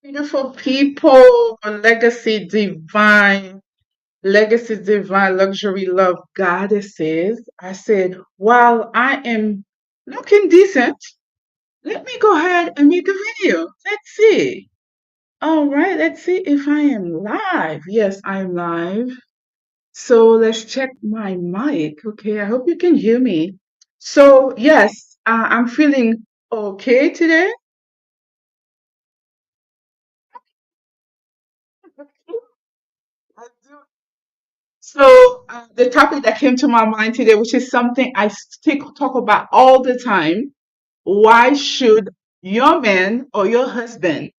Beautiful people, legacy divine, luxury love goddesses. I said, while I am looking decent, let me go ahead and make a video. Let's see. All right, let's see if I am live. Yes, I'm live. So let's check my mic. Okay, I hope you can hear me. So, yes, I'm feeling okay today. I do. So, the topic that came to my mind today, which is something I talk about all the time, why should your man or your husband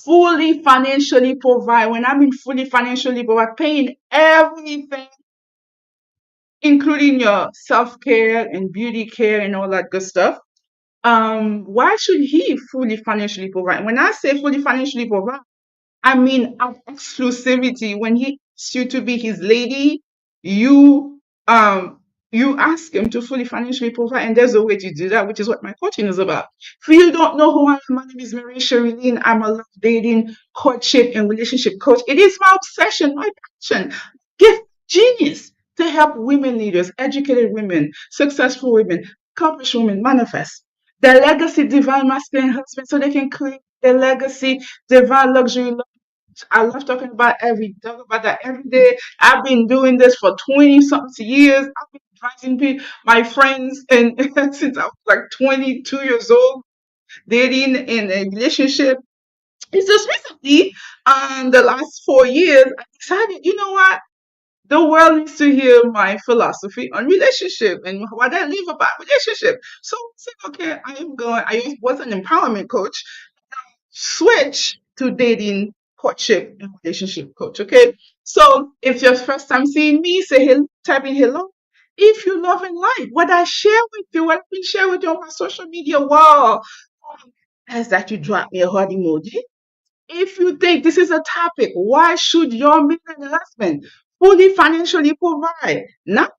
fully financially provide? When I mean fully financially provide, paying everything, including your self care and beauty care and all that good stuff. Why should he fully financially provide? When I say fully financially provide, I mean, of exclusivity. When he asks you to be his lady, you um you ask him to fully financially provide, and there's a way to do that, which is what my coaching is about. If you don't know who I am, my name is Marie Sherilyn. I'm a love dating, courtship, and relationship coach. It is my obsession, my passion, gift, genius to help women leaders, educated women, successful women, accomplished women manifest their legacy divine masculine husband so they can create their legacy divine luxury. I love talk about that every day. I've been doing this for 20 something years. I've been advising my friends and since I was like 22 years old, dating in a relationship. It's just recently, the last 4 years, I decided, you know what? The world needs to hear my philosophy on relationship and what I live about relationship. So I said, okay, I was an empowerment coach, switch to dating, courtship, and relationship coach. Okay. So if your first time seeing me, say hello, type in hello. If you love and like what I share with you, what I've been sharing with you on my social media wall, as that you drop me a heart emoji. If you think this is a topic, why should your man and husband fully financially provide? Not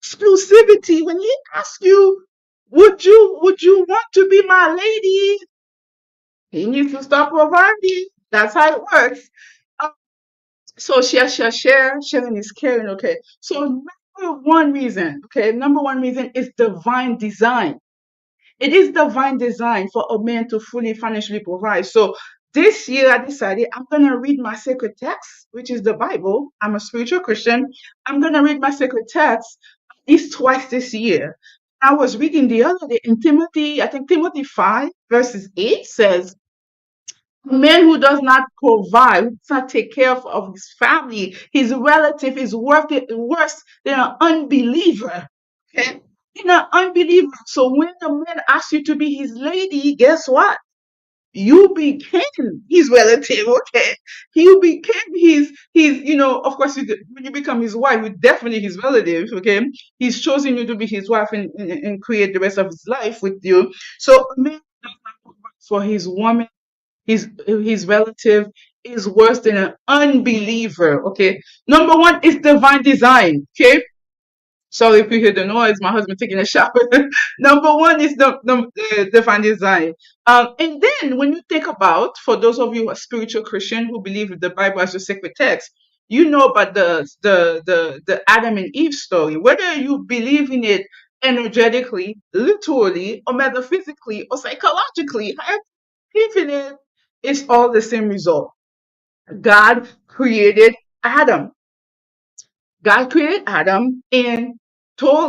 exclusivity. When he asks you, would you want to be my lady? He needs to start providing. That's how it works. Um, so share. Sharing is caring. Okay. So number one reason is divine design. It is divine design for a man to fully financially provide. So this year I decided I'm gonna read my sacred text, which is the Bible. I'm a spiritual Christian. I'm gonna read my sacred text at least twice this year. I was reading the other day in Timothy, I think Timothy 5, verses 8 says, a man who does not provide, who does not take care of his family, his relative, is worse than an unbeliever. Okay? Than an unbeliever. So when the man asks you to be his lady, guess what? You became his relative, okay? You became of course, when you become his wife, you're definitely his relative, okay? He's chosen you to be his wife and create the rest of his life with you. So a man does not provide for his woman, his relative is worse than an unbeliever. Okay. Number one is divine design. Okay. Sorry if you hear the noise. My husband taking a shower. Number one is the divine design. And then when you think about, for those of you who are spiritual Christian who believe in the Bible as a sacred text, you know about the Adam and Eve story. Whether you believe in it energetically, literally, or metaphysically, or psychologically, however you believe in it, it's all the same result. God created Adam. God created Adam and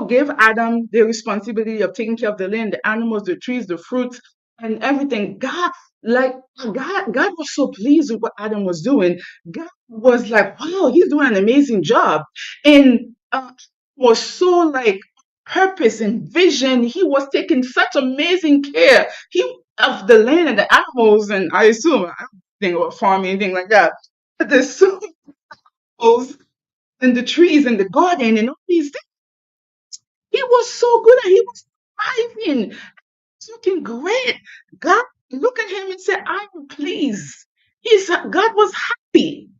gave Adam the responsibility of taking care of the land, the animals, the trees, the fruits, and everything. God was so pleased with what Adam was doing. God was like, wow, he's doing an amazing job. And was so like purpose and vision. He was taking such amazing care. Of the land and the animals, and I assume I don't think about farming, anything like that. But the animals and the trees and the garden and all these things. He was so good at. He was thriving. He's looking great. God looked at him and said, "I'm pleased." God was happy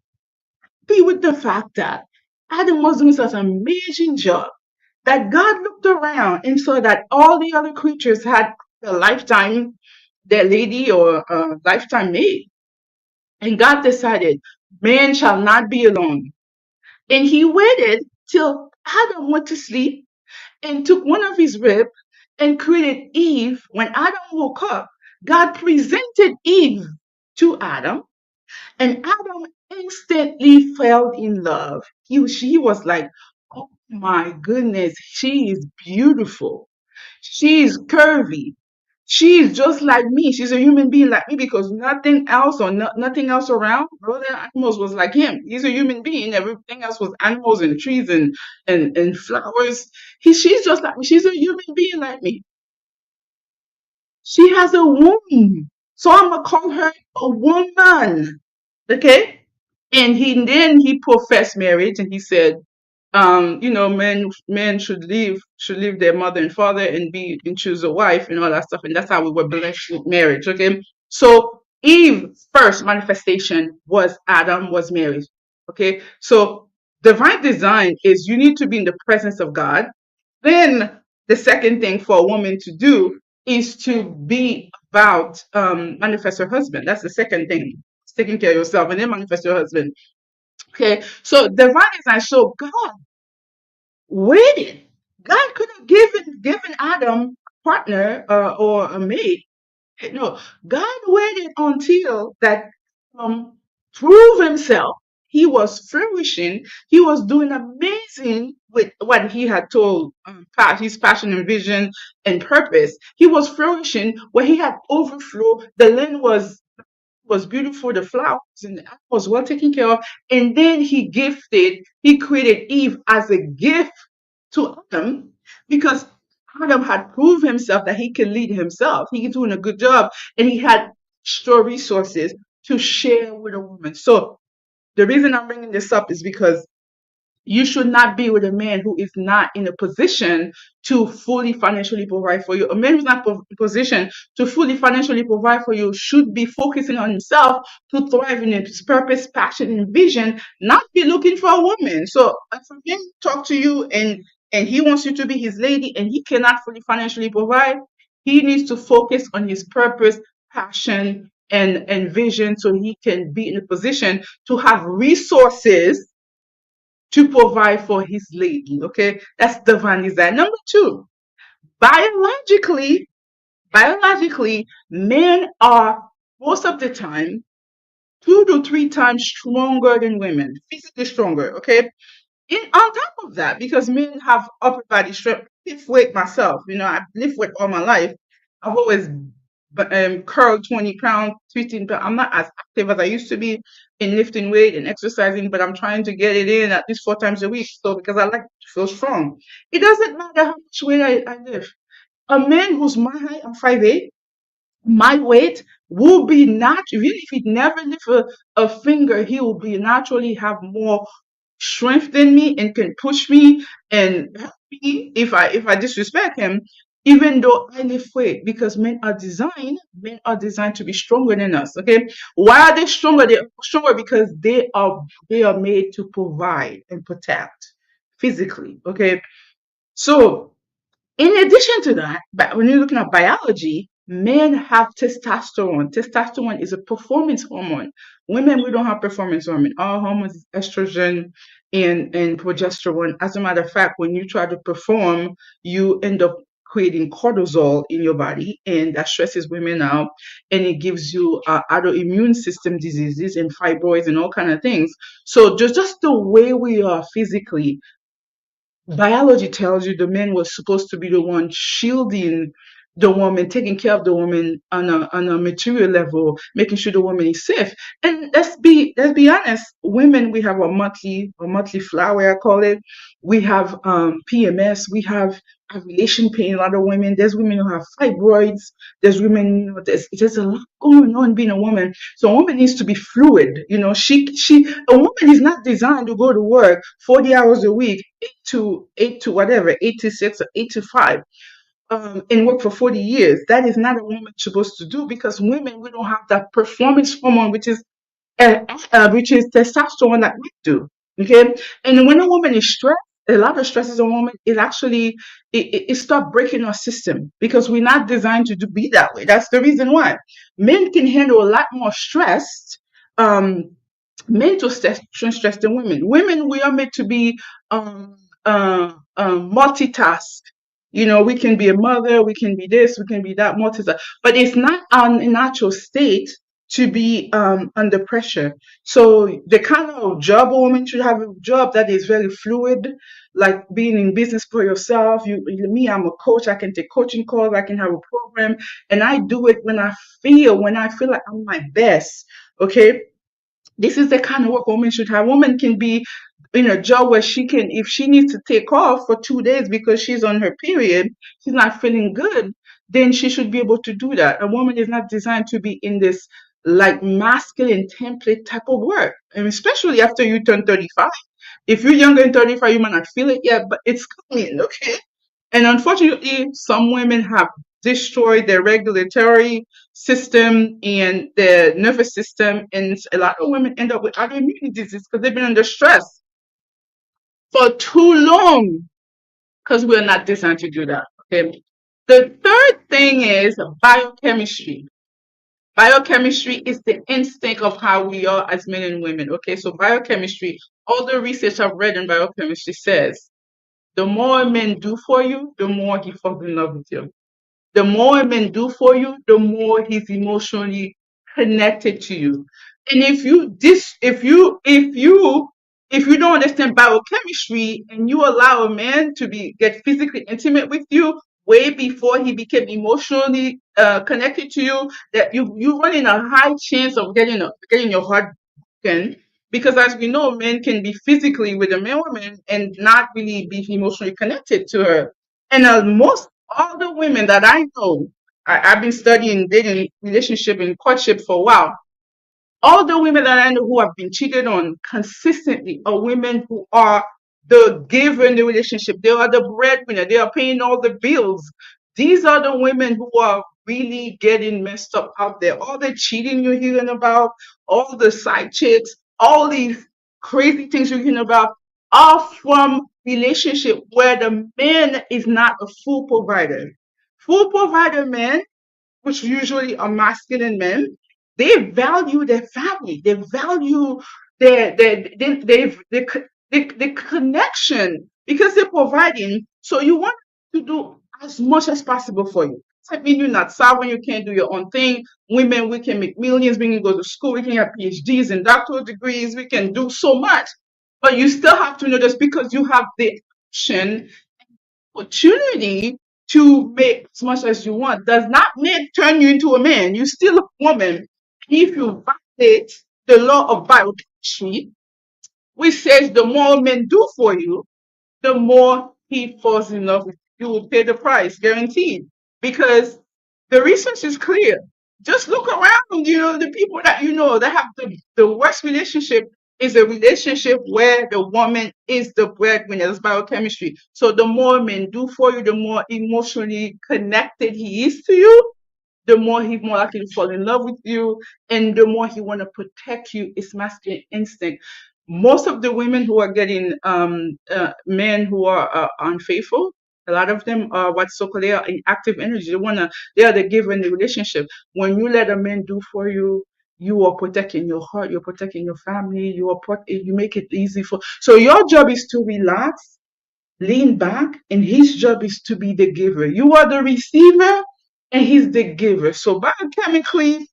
with the fact that Adam was doing such an amazing job. That God looked around and saw that all the other creatures had a lifetime. their lady or lifetime mate. And God decided, man shall not be alone. And he waited till Adam went to sleep and took one of his ribs and created Eve. When Adam woke up, God presented Eve to Adam, and Adam instantly fell in love. She was like, oh my goodness, she is beautiful. She's curvy. She's just like me. She's a human being like me because nothing else or nothing else around. No other animals was like him. He's a human being. Everything else was animals and trees and flowers. She's just like me. She's a human being like me. She has a womb. So I'm gonna call her a woman. Okay? And he professed marriage and he said, men should leave their mother and father and choose a wife and all that stuff. And that's how we were blessed with marriage. Okay. So Eve first manifestation was Adam was married. Okay. So divine design is you need to be in the presence of God. Then the second thing for a woman to do is to be about manifest her husband. That's the second thing. It's taking care of yourself and then manifest your husband. Okay, so divine design. So God waited. God could have given Adam a partner or a mate. No, God waited until that um prove himself. He was flourishing. He was doing amazing with what he had told his passion and vision and purpose. He was flourishing where he had overflow. The land was beautiful, the flowers and the animals well taken care of. And then he created Eve as a gift to Adam because Adam had proved himself that he can lead himself. He was doing a good job and he had extra resources to share with a woman. So the reason I'm bringing this up is because you should not be with a man who is not in a position to fully financially provide for you. A man who's not in a position to fully financially provide for you should be focusing on himself to thrive in his purpose, passion, and vision, not be looking for a woman. So if a man talk to you and he wants you to be his lady and he cannot fully financially provide, he needs to focus on his purpose, passion, and vision so he can be in a position to have resources to provide for his lady. Okay, that's divine design. Number two, biologically, biologically, men are most of the time 2 to 3 times stronger than women, physically stronger. Okay, on top of that, because men have upper body strength, lift weight myself. I lift weight all my life. I've always curled 20 pounds, 15 pounds. I'm not as active as I used to be in lifting weight and exercising, but I'm trying to get it in at least 4 times a week. So because I like to feel strong. It doesn't matter how much weight I lift. A man who's my height, I'm 5'8", my weight will be not even if he never lift a finger, he will be naturally have more strength than me and can push me and help me if I disrespect him, even though I lift weight, because men are designed to be stronger than us. Okay. Why are they stronger? They're stronger because they are made to provide and protect physically. Okay. So in addition to that, but when you're looking at biology, men have testosterone. Testosterone is a performance hormone. Women, we don't have performance hormone. Our hormones is estrogen and progesterone. As a matter of fact, when you try to perform, you end up creating cortisol in your body, and that stresses women out, and it gives you autoimmune system diseases and fibroids and all kind of things. So just the way we are physically, biology tells you the man was supposed to be the one shielding the woman, taking care of the woman on a material level, making sure the woman is safe. And let's be honest, women, we have a monthly flower, I call it. We have PMS, we have ovulation pain. A lot of women, there's women who have fibroids, there's women, there's a lot going on being a woman. So a woman needs to be fluid. A woman is not designed to go to work 40 hours a week, eight to whatever, 8 to 6 or 8 to 5, and work for 40 years. That is not a woman supposed to do, because women, we don't have that performance hormone, which is testosterone, that we do. Okay. And when a woman is stressed, a lot of stress as a woman is actually it start breaking our system because we're not designed to be that way. That's the reason why men can handle a lot more stress, um, mental stress than women. Women, we are meant to be multitask. You know, we can be a mother, we can be this, we can be that, multitask. But it's not our natural state to be under pressure. So the kind of job a woman should have, a job that is very fluid, like being in business for yourself. Me, I'm a coach. I can take coaching calls. I can have a program, and I do it when I feel like I'm my best. Okay, this is the kind of work women should have. Woman can be in a job where she can, if she needs to take off for 2 days because she's on her period, she's not feeling good, then she should be able to do that. A woman is not designed to be in this like masculine template type of work, and especially after you turn 35. If you're younger than 35, you might not feel it yet, but it's coming, okay? And unfortunately, some women have destroyed their regulatory system and their nervous system. And a lot of women end up with autoimmune disease because they've been under stress for too long because we're not designed to do that. Okay. The third thing is biochemistry. Biochemistry is the instinct of how we are as men and women. Okay. So biochemistry, all the research I've read in biochemistry says the more men do for you, the more he falls in love with you. The more a man do for you, the more he's emotionally connected to you. And if you don't understand biochemistry and you allow a man to get physically intimate with you way before he became emotionally connected to you, that you running a high chance of getting your heart broken. Because as we know, men can be physically with a male woman and not really be emotionally connected to her. And most all the women that I know, I've been studying dating, relationship, and courtship for a while. All the women that I know who have been cheated on consistently are women who are the giver in the relationship. They are the breadwinner. They are paying all the bills. These are the women who are really getting messed up out there. All the cheating you're hearing about, all the side chicks, all these crazy things you're hearing about are from relationship where the man is not a full provider. Full provider men, which usually are masculine men, they value their family. They value the connection because they're providing. So you want to do as much as possible for you. I mean, you're not sovereign. You can't do your own thing. Women, we can make millions. We can go to school. We can have PhDs and doctoral degrees. We can do so much. But you still have to know just because you have the option opportunity to make as much as you want does not make turn you into a man. You're still a woman. If you violate the law of biochemistry, which says the more men do for you, the more he falls in love with you. You will pay the price, guaranteed. Because the research is clear. Just look around, the people that you know that have the worst relationship is a relationship where the woman is the breadwinner. That's biochemistry. So the more men do for you, the more emotionally connected he is to you, the more he's more likely to fall in love with you, and the more he want to protect you. It's masculine instinct. Most of the women who are getting men who are unfaithful, a lot of them are what's so called, they are in active energy. They are the giver in the relationship. When you let a man do for you, you are protecting your heart, you're protecting your family, you make it easy for. So your job is to relax, lean back, and his job is to be the giver. You are the receiver and he's the giver. So biochemically,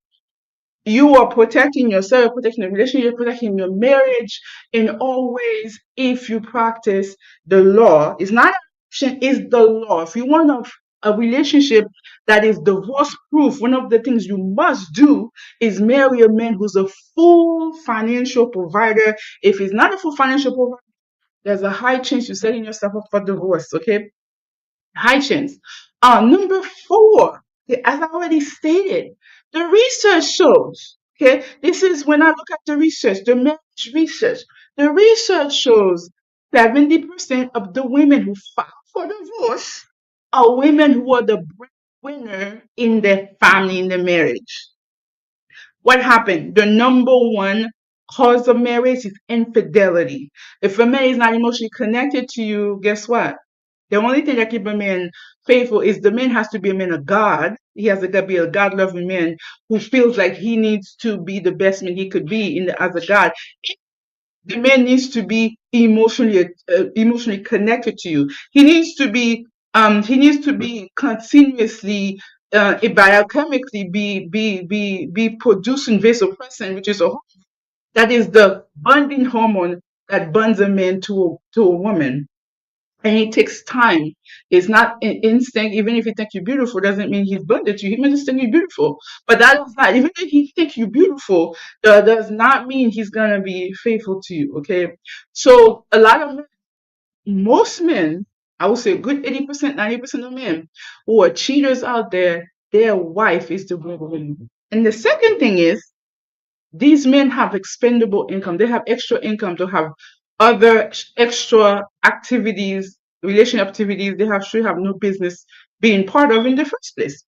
you are protecting yourself, protecting the relationship, protecting your marriage in all ways if you practice the law. It's not an option, it's the law. If you want a relationship that is divorce proof, one of the things you must do is marry a man who's a full financial provider. If he's not a full financial provider, there's a high chance you're setting yourself up for divorce, okay? High chance. Number four, okay, as I already stated, the research shows, okay, this is when I look at the research, the marriage research, the research shows 70% of the women who file for divorce are women who are the breadwinner in their family, in the marriage. What happened? The number one cause of marriage is infidelity. If a man is not emotionally connected to you, guess what? The only thing that keep a man faithful is the man has to be a man of God. He has to be a God-loving man who feels like he needs to be the best man he could be as a God. The man needs to be emotionally connected to you. He needs to be continuously biochemically be producing vasopressin, which is that is the bonding hormone that bonds a man to a woman. And it takes time. It's not an instinct. Even if he thinks you're beautiful, doesn't mean he's bonded to you. He may just think you're beautiful. But that is not, even if he thinks you're beautiful, that does not mean he's gonna be faithful to you. Okay. So a lot of men, most men, I would say a good 80%, 90% of men who are cheaters out there, their wife is the breadwinner. And the second thing is these men have expendable income. They have extra income to have other extra activities, relation activities they should have no business being part of in the first place.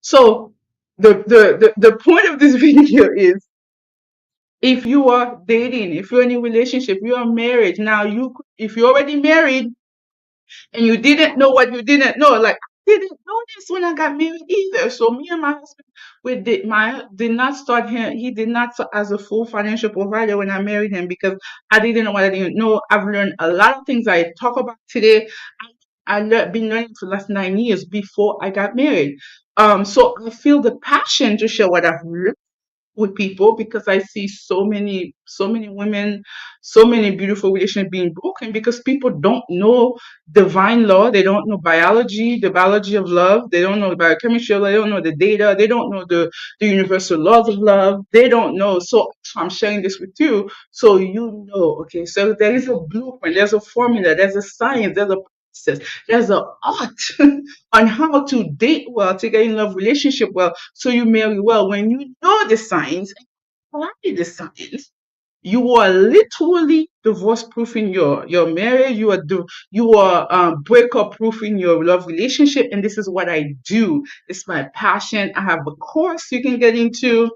So the point of this video is if you are dating, if you're in a relationship, you are married. Now if you're already married, and you didn't know what you didn't know. Like I didn't know this when I got married either. So me and my husband, did not start him. He did not start as a full financial provider when I married him because I didn't know what I didn't know. I've learned a lot of things I talk about today. Been learning for the last 9 years before I got married. So I feel the passion to share what I've learned with people because I see so many women, so many beautiful relationships being broken because people don't know divine law. They don't know biology, the biology of love. They don't know the biochemistry of love. They don't know the data. They don't know the universal laws of love. They don't know. So I'm sharing this with you so you know. Okay, so there is a blueprint. There's a formula. There's a science. There's a process. There's an art on how to date well, to get in love relationship well, so you marry well. When you know the signs, apply the signs, you are literally divorce proofing your marriage. You are breakup proofing your love relationship. And this is what I do. It's my passion. I have a course you can get into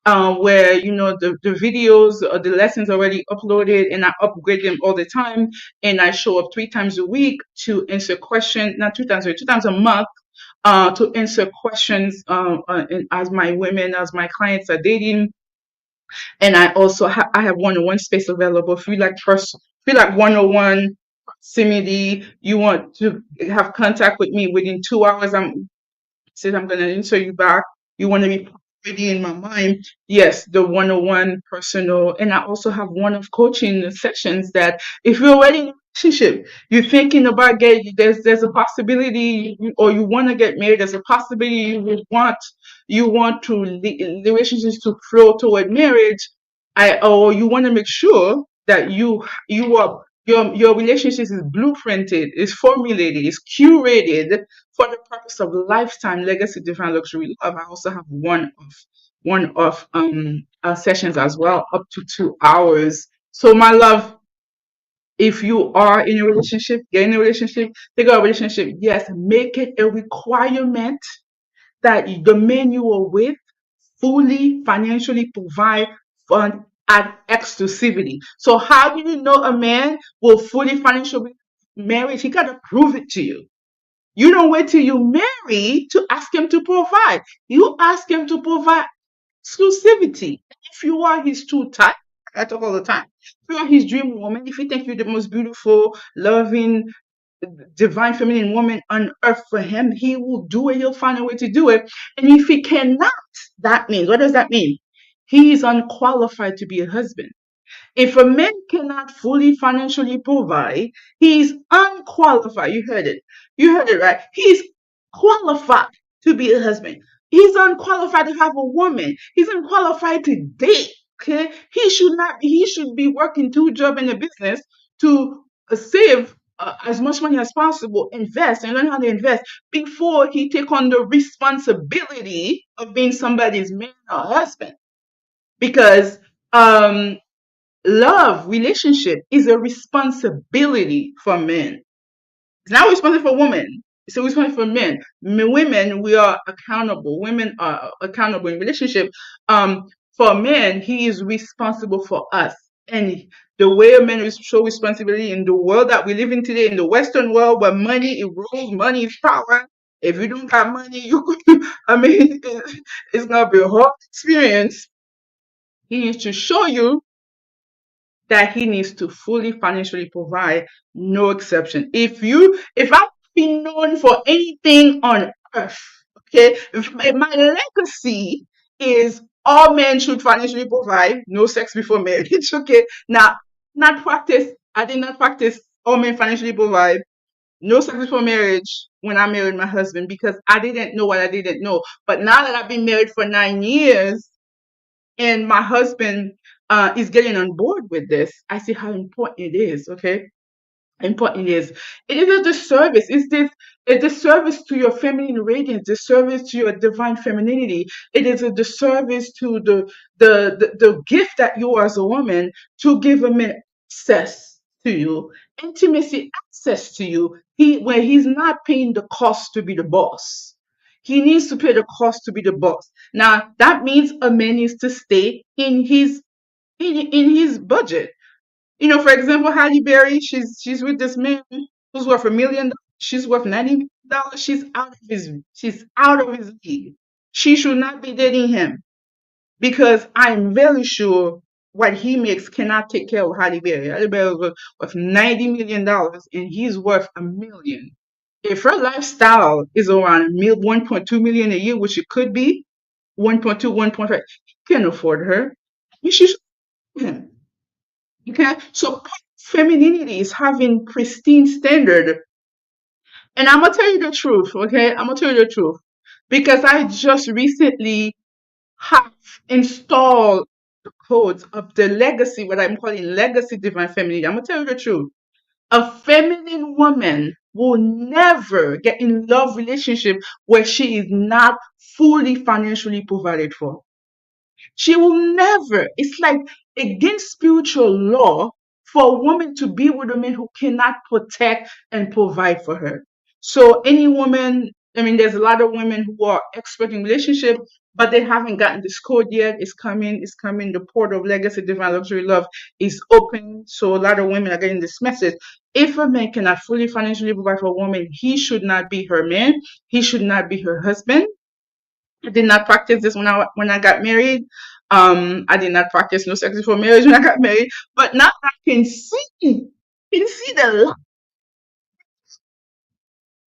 where the videos or the lessons already uploaded, and I upgrade them all the time, and I show up 3 times a week to answer questions, not 2 times a week, 2 times a month, to answer questions and as my clients are dating. And I also I have one-on-one space available if you like one-on-one proximity. You want to have contact with me within 2 hours. I'm going to answer you back. You want to be ready in my mind. Yes, the one-on-one personal. And I also have one-off coaching sessions that if you're already in a relationship, you're thinking about there's a possibility, or you want to get married, there's a possibility you want the relationships to flow toward marriage. Or you want to make sure that you are your relationship is blueprinted, is formulated, is curated for the purpose of lifetime legacy divine luxury love. I also have one of sessions as well, up to 2 hours. So my love, if you are in a relationship, get in a relationship, take a relationship, yes, make it a requirement that the man you are with fully financially provide for at exclusivity. So how do you know a man will fully financially marriage? He gotta prove it to you. You don't wait till you marry to ask him to provide. You ask him to provide exclusivity. If you are his true type, I talk all the time. If you are his dream woman, if you think you're the most beautiful, loving, divine feminine woman on earth for him, he will do it. He'll find a way to do it. And if he cannot, that means, what does that mean? He is unqualified to be a husband. If a man cannot fully financially provide, he's unqualified. You heard it. You heard it right. He's qualified to be a husband. He's unqualified to have a woman. He's unqualified to date. Okay. He should not be, he should be working 2 jobs in a business to save as much money as possible, invest and learn how to invest before he take on the responsibility of being somebody's man or husband. Because love relationship is a responsibility for men. It's not responsible for women. It's a responsibility for men. Women, we are accountable. Women are accountable in relationship For men, he is responsible for us. And the way a man is show responsibility in the world that we live in today, in the Western world, where money is rules, money is power. If you don't got money, I mean, it's gonna be a hard experience. He needs to show you that he needs to fully financially provide, no exception. If I've been known for anything on earth, okay, if my legacy is all men should financially provide, no sex before marriage, okay. Now, not practice, I did not practice all men financially provide, no sex before marriage when I married my husband because I didn't know what I didn't know. But now that I've been married for 9 years, and my husband is getting on board with this, I see how important it is. Okay, important it is. It is a disservice. It's this a disservice to your feminine radiance, disservice to your divine femininity. It is a disservice to the gift that you are as a woman to give a man access to you, intimacy access to you. Where he's not paying the cost to be the boss. He needs to pay the cost to be the boss. Now that means a man needs to stay in his budget. For example, Halle Berry, she's with this man who's worth $1 million. She's worth $90 million. She's out of his league. She should not be dating him because I'm very sure what he makes cannot take care of Halle Berry. Halle Berry is worth $90 million and he's worth $1 million. If her lifestyle is around 1.2 million a year, which it could be, 1.2, 1.5, he can afford her. She should him. Okay, so femininity is having pristine standard, and I'm gonna tell you the truth. Okay, I'm gonna tell you the truth because I just recently have installed the codes of the legacy, what I'm calling legacy divine femininity. I'm gonna tell you the truth. A feminine woman will never get in love relationship where she is not fully financially provided for. She will never. It's like against spiritual law for a woman to be with a man who cannot protect and provide for her. So any woman, I mean, there's a lot of women who are expert in relationship, but they haven't gotten this code yet. It's coming. It's coming. The port of legacy, divine luxury love is open. So a lot of women are getting this message. If a man cannot fully financially provide for a woman, he should not be her man. He should not be her husband. I did not practice this when I got married. I did not practice no sex before marriage when I got married. But now I can see the light.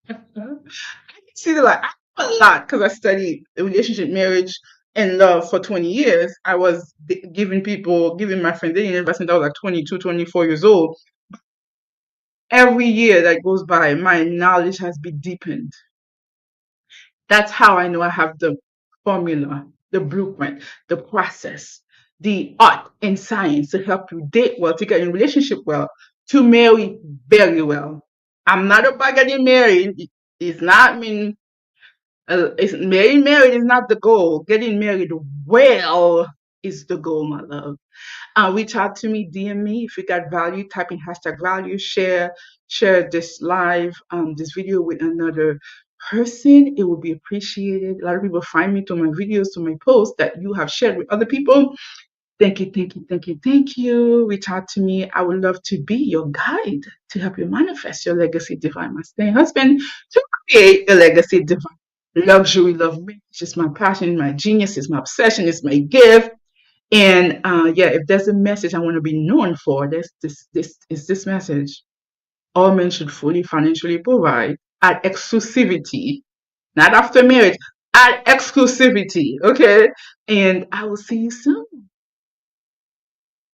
I can see the light. I know a lot because I studied relationship, marriage, and love for 20 years. I was giving my friends dating advice since I was like 22, 24 years old. Every year that goes by, my knowledge has been deepened. That's how I know I have the formula, the blueprint, the process, the art and science to help you date well, to get in relationship well, to marry very well. I'm not about getting married. It's not mean it's getting married is not the goal. Getting married well is the goal, my love. Reach out to me, DM me if you got value. Type in hashtag value. Share this this video with another person. It will be appreciated. A lot of people find me to my videos, to my posts that you have shared with other people. Thank you, thank you, thank you, thank you. Reach out to me. I would love to be your guide to help you manifest your legacy divine masculine husband, to create a legacy divine luxury love marriage. It's my passion, my genius, it's my obsession, it's my gift. And yeah, if there's a message I want to be known for, this message. All men should fully financially provide at exclusivity, not after marriage, at exclusivity. Okay. And I will see you soon.